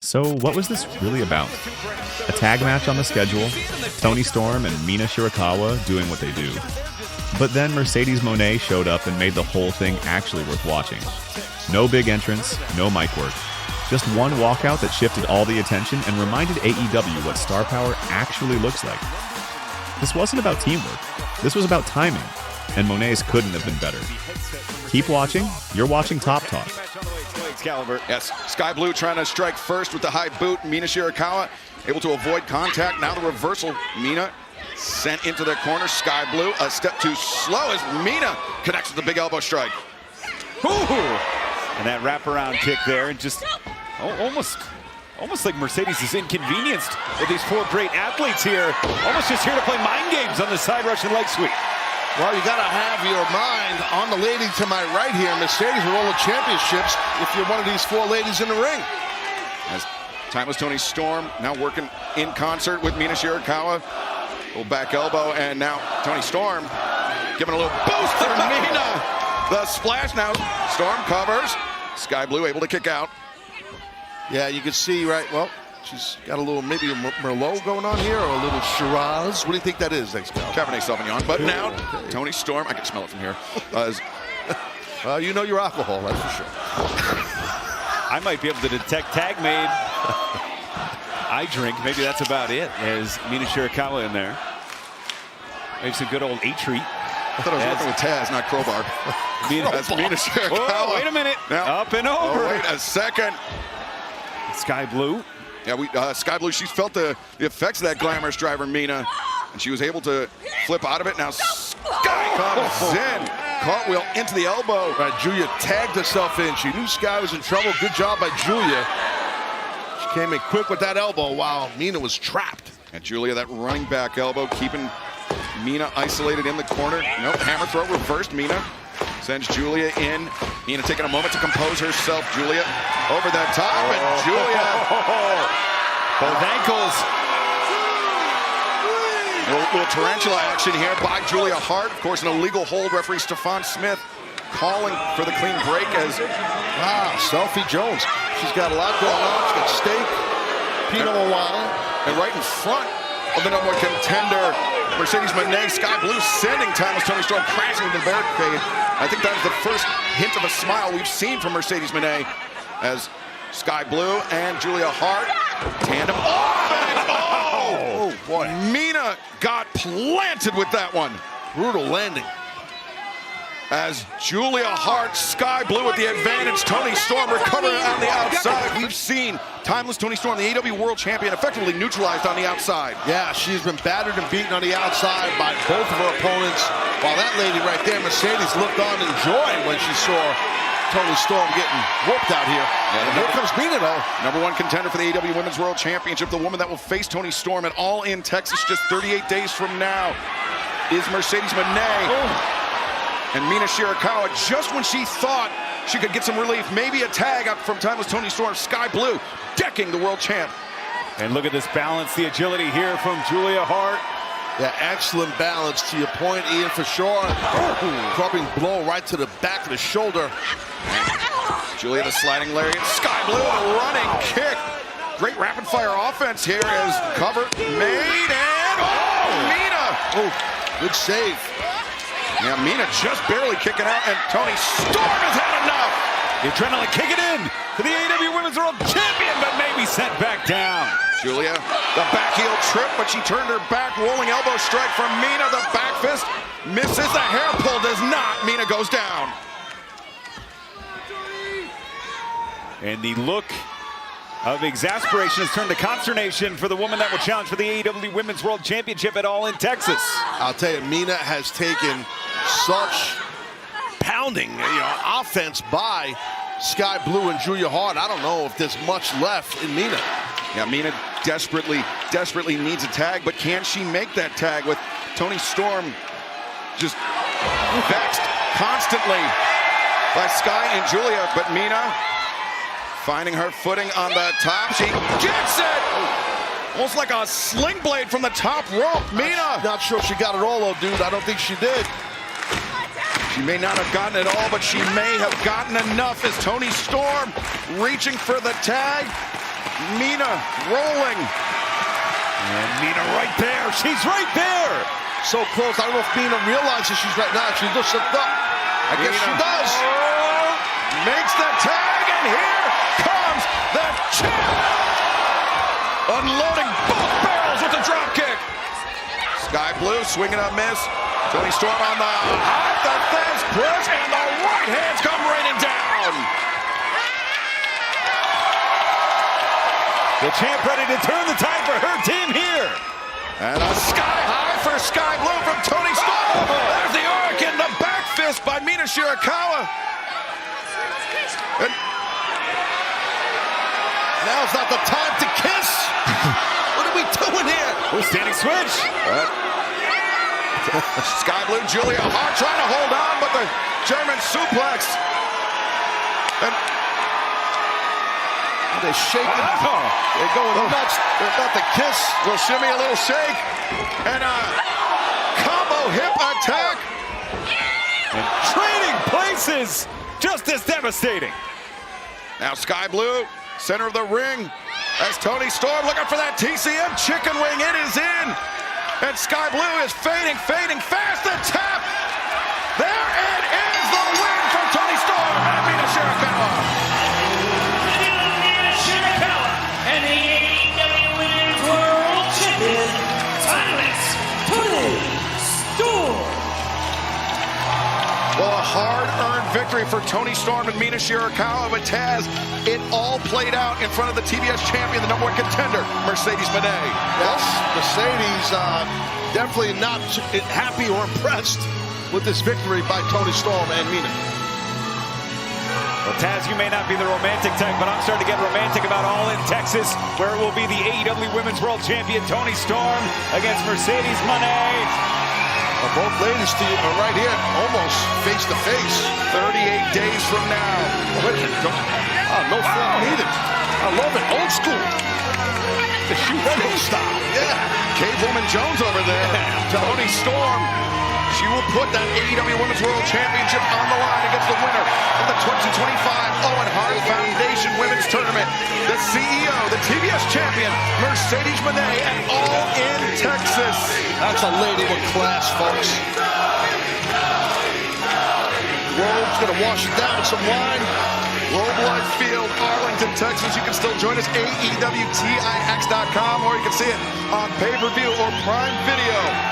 So what was this really about? A tag match on the schedule, Toni Storm and Mina Shirakawa doing what they do. But then Mercedes Moné showed up and made the whole thing actually worth watching. No big entrance, no mic work. Just one walkout that shifted all the attention and reminded AEW what star power actually looks like. This wasn't about teamwork. This was about timing, and Moné's couldn't have been better. Keep watching. You're watching Top Talk. Yes, Sky Blue trying to strike first with the high boot. Mina Shirakawa able to avoid contact. Now the reversal. Mina sent into the corner. Sky Blue a step too slow as Mina connects with the big elbow strike. Ooh. And that wraparound kick there, and just almost like Mercedes is inconvenienced with these four great athletes here. Almost just here to play mind games on the side Russian leg sweep. Well, you got to have your mind on the lady to my right here. Mercedes will roll the championships if you're one of these four ladies in the ring. As Timeless Toni Storm now working in concert with Mina Shirakawa. Little back elbow, and now Toni Storm giving a little boost for Mina. The splash now. Storm covers. Sky Blue able to kick out. Yeah, you can see, right, well, she's got a little, maybe a Merlot going on here, or a little Shiraz. What do you think that is, next guy? Cabernet Sauvignon. But now, Toni Storm, I can smell it from here. You know your alcohol, that's for sure. I might be able to detect tag made. I drink, maybe that's about it, as Mina Shirakawa in there. Makes a good old A-treat. I thought I was working with Taz, not Crowbar. That's Mina Shirakawa. Whoa, wait a minute. Now, up and over. Oh, wait a second. Sky Blue. Yeah, Sky Blue, she's felt the effects of that glamorous driver, Mina, and she was able to flip out of it. Now Sky comes in. Cartwheel into the elbow. Right, Julia tagged herself in. She knew Sky was in trouble. Good job by Julia. She came in quick with that elbow while Mina was trapped. And Julia, that running back elbow, keeping Mina isolated in the corner. Nope, hammer throw reversed. Mina sends Julia in. Mina taking a moment to compose herself. Julia over the top, and Julia. Both ankles. Little tarantula action here by Julia Hart. Of course, an illegal hold. Referee Stephon Smith calling for the clean break as, wow, Selfie Jones. She's got a lot going on. She's got steak, Pinot Noir. And right in front of the number one contender, Mercedes Moné, Sky Blue sending Timeless Toni Storm crashing into the barricade. I think that is the first hint of a smile we've seen from Mercedes Moné as Sky Blue and Julia Hart tandem. Oh, boy. Mina got planted with that one. Brutal landing. As Julia Hart, Sky Blue with the advantage. Toni Storm recovering on the outside. We've seen Timeless Toni Storm, the AEW World Champion, effectively neutralized on the outside. Yeah, she's been battered and beaten on the outside by both of her opponents. While that lady right there, Mercedes, looked on in joy when she saw Toni Storm getting whooped out here. And here comes Mina, though. Number one contender for the AEW Women's World Championship. The woman that will face Toni Storm at All In Texas just 38 days from now is Mercedes Moné. And Mina Shirakawa, just when she thought she could get some relief, maybe a tag up from Timeless Toni Storm, Sky Blue decking the world champ. And look at this balance, the agility here from Julia Hart. Yeah, excellent balance to your point, Ian, for sure. Dropping blow right to the back of the shoulder. Julia, the sliding lariat. Sky Blue, a running kick. Great rapid fire offense here as cover made, and Mina! Oh, good save. Yeah, Mina just barely kicking out, and Toni Storm has had enough. The adrenaline kicking in to the AEW Women's World Champion, but maybe sent back down. Julia, the back heel trip, but she turned her back. Rolling elbow strike from Mina. The back fist misses. The hair pull does not. Mina goes down. And the look of exasperation has turned to consternation for the woman that will challenge for the AEW Women's World Championship at All In Texas. I'll tell you, Mina has taken such pounding, offense by Sky Blue and Julia Hart. I don't know if there's much left in Mina. Yeah, Mina desperately needs a tag, but can she make that tag with Toni Storm just vexed constantly by Sky and Julia? But Mina finding her footing on the top. She gets it! Almost like a sling blade from the top rope. Mina! Not sure if she got it all, though, dude. I don't think she did. She may not have gotten it all, but she may have gotten enough as Toni Storm reaching for the tag. Mina rolling. And Mina right there. She's right there. So close. I don't know if Mina realizes she's right now. She just looked up. I guess she does. Makes the tag, and here comes the champ. Unloading both barrels with a drop kick. Sky Blue swinging a miss. Toni Storm on the high, the fence press, and the right hands come raining down. The champ ready to turn the tide for her team here. And a sky high for Sky Blue from Toni Storm. There's the arc and the back fist by Mina Shirakawa. And now's not the time to kiss. What are we doing here? We're standing switch. Sky Blue, Julia Hart trying to hold on, but the German suplex. And they're shaking. They're going nuts. They're about to kiss. Little shimmy, a little shake, and a combo hip attack. And trading places, just as devastating. Now Sky Blue, center of the ring, as Toni Storm looking for that TCM chicken wing. It is in, and Sky Blue is fading fast. The tap. There it is, the win for Toni Storm and Mina Shirakawa. And the AEW Women's World Champion, timeless Toni Storm. Well, a hard-earned victory for Toni Storm and Mina Shirakawa, but Taz, it all played out in front of the TBS champion, the #1 contender, Mercedes Moné. Yes, Mercedes definitely not happy or impressed with this victory by Toni Storm and Mina. Well, Taz, you may not be the romantic type, but I'm starting to get romantic about All in Texas, where it will be the AEW Women's World Champion Toni Storm against Mercedes Moné. Both ladies are right here, almost face to face. 38 days from now. No foul needed. I love it, old school. The shoot style. Yeah, K-Woman Jones over there. Toni Storm. She will put that AEW Women's World Championship on the line against the winner of the 2025 Owen Hart Foundation Women's Tournament. The CEO, the TBS champion, Mercedes Moné, and All in Texas. That's a lady with class, folks. Globe's gonna wash it down with some wine. Globe Life Field, Arlington, Texas. You can still join us, AEWTIX.com, or you can see it on pay-per-view or Prime Video.